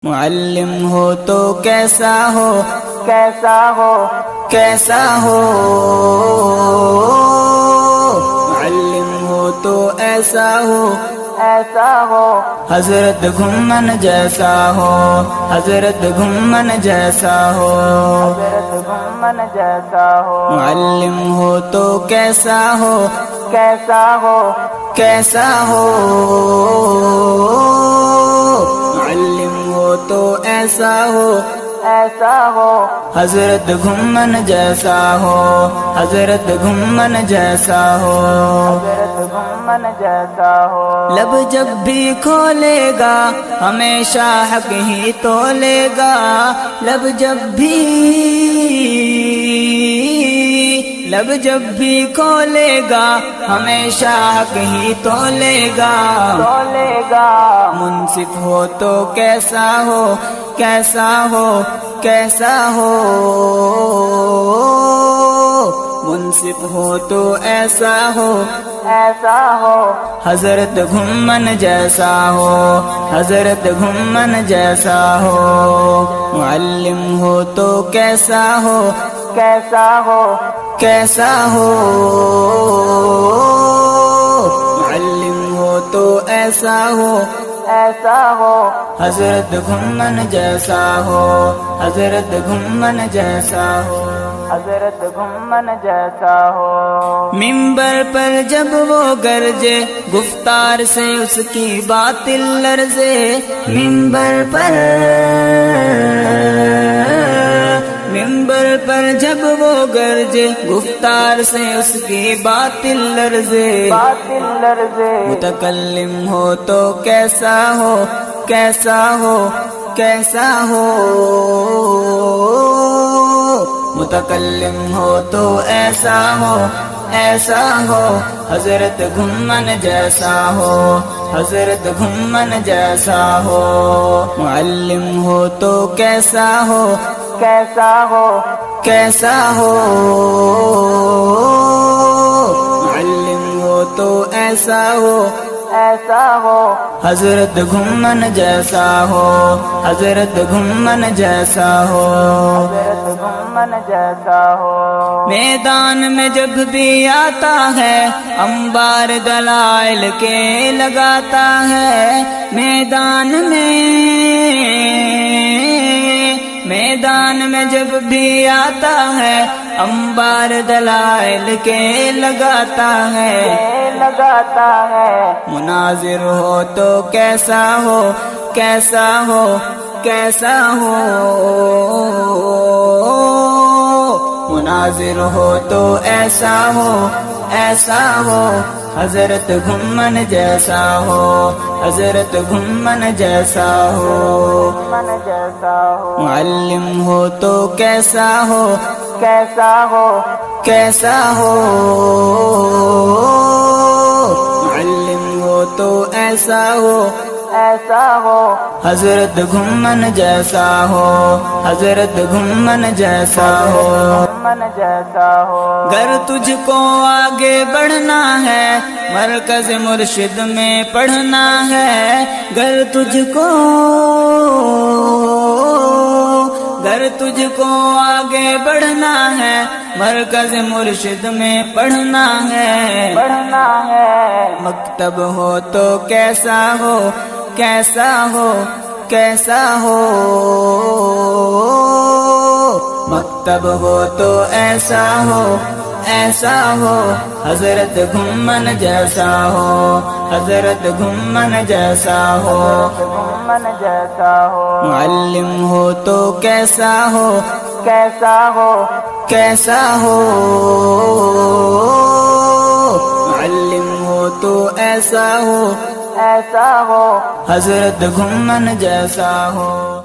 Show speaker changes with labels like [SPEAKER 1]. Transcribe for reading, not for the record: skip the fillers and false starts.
[SPEAKER 1] معلم ہو تو کیسا ہو،
[SPEAKER 2] کیسا ہو،
[SPEAKER 1] کیسا ہو، معلم ہو تو ایسا ہو،
[SPEAKER 2] ایسا ہو،
[SPEAKER 1] حضرت گھمن جیسا ہو، حضرت گھمن جیسا ہو،
[SPEAKER 2] حضرت گھمن جیسا ہو،
[SPEAKER 1] معلم ہو تو کیسا ہو،
[SPEAKER 2] کیسا ہو،
[SPEAKER 1] کیسا ہو، معلم ہو تو ایسا ہو،
[SPEAKER 2] ایسا ہو،
[SPEAKER 1] حضرت گھمن جیسا ہو، حضرت گھمن جیسا ہو،
[SPEAKER 2] حضرت گھمن جیسا ہو،
[SPEAKER 1] لب جب بھی کھولے گا ہمیشہ حق ہی تولے گا، لب جب بھی کھولے گا ہمیشہ حق ہی تولے گا،
[SPEAKER 2] تولے گا،
[SPEAKER 1] منصف ہو تو کیسا ہو، کیسا ہو، کیسا ہو، منصف ہو تو ایسا ہو،
[SPEAKER 2] ایسا ہو،
[SPEAKER 1] حضرت گھمن جیسا ہو، حضرت گھمن جیسا ہو، معلم ہو تو کیسا ہو،
[SPEAKER 2] کیسا ہو،
[SPEAKER 1] کیسا ہو، معلم ہو تو ایسا ہو،
[SPEAKER 2] ایسا ہو،
[SPEAKER 1] حضرت گھمن جیسا ہو، حضرت گھمن جیسا ہو،
[SPEAKER 2] حضرت گھمن جیسا ہو،
[SPEAKER 1] منبر پر جب وہ گرجے گفتار سے اس کی باطل لرزے، منبر پر جب وہ گرجے گفتار سے اس کی باطل لرزے،
[SPEAKER 2] باطل لرزے،
[SPEAKER 1] متکلم ہو تو کیسا ہو، کیسا ہو، کیسا ہو، متکلم ہو تو ایسا ہو، ایسا ہو، حضرت گھمن جیسا ہو، حضرت گھمن جیسا ہو، معلم ہو تو کیسا ہو،
[SPEAKER 2] کیسا ہو،
[SPEAKER 1] کیسا ہو، معلم ہو تو ایسا ہو،
[SPEAKER 2] ایسا ہو،
[SPEAKER 1] حضرت گھمن جیسا ہو، حضرت گھمن جیسا ہو،
[SPEAKER 2] حضرت گھمن جیسا ہو،
[SPEAKER 1] میدان میں جب بھی آتا ہے انبار دلائل کے لگاتا ہے، میدان میں جب بھی آتا ہے انبار دلائل کے لگاتا ہے،
[SPEAKER 2] لگاتا ہے،
[SPEAKER 1] مناظر ہو تو کیسا ہو، کیسا ہو، کیسا ہو، مناظر ہو تو ایسا ہو، ایسا ہو، حضرت گھمن جیسا ہو، حضرت گھمن جیسا ہو،
[SPEAKER 2] گھمن جیسا ہو،
[SPEAKER 1] معلم ہو تو کیسا ہو،
[SPEAKER 2] کیسا ہو،
[SPEAKER 1] کیسا ہو، معلم ہو تو ایسا ہو،
[SPEAKER 2] ایسا ہو،
[SPEAKER 1] حضرت گھمن جیسا ہو، حضرت گھمن جیسا ہو،
[SPEAKER 2] گھمن جیسا ہو،
[SPEAKER 1] گر تجھ کو آگے بڑھنا ہے مرکز مرشد میں پڑھنا ہے، گر تجھ کو آگے بڑھنا ہے مرکز مرشد میں پڑھنا ہے،
[SPEAKER 2] پڑھنا ہے،
[SPEAKER 1] مکتب ہو تو کیسا ہو، کیسا ہو، کیسا ہو، مکتب ہو تو ایسا ہو، ایسا ہو، حضرت گھمن جیسا ہو، حضرت گھمن جیسا ہو،
[SPEAKER 2] گھمن جیسا ہو،
[SPEAKER 1] معلم ہو تو کیسا ہو،
[SPEAKER 2] کیسا ہو،
[SPEAKER 1] کیسا ہو، معلم ہو تو ایسا ہو،
[SPEAKER 2] ایسا ہو،
[SPEAKER 1] حضرت گھمن جیسا ہو۔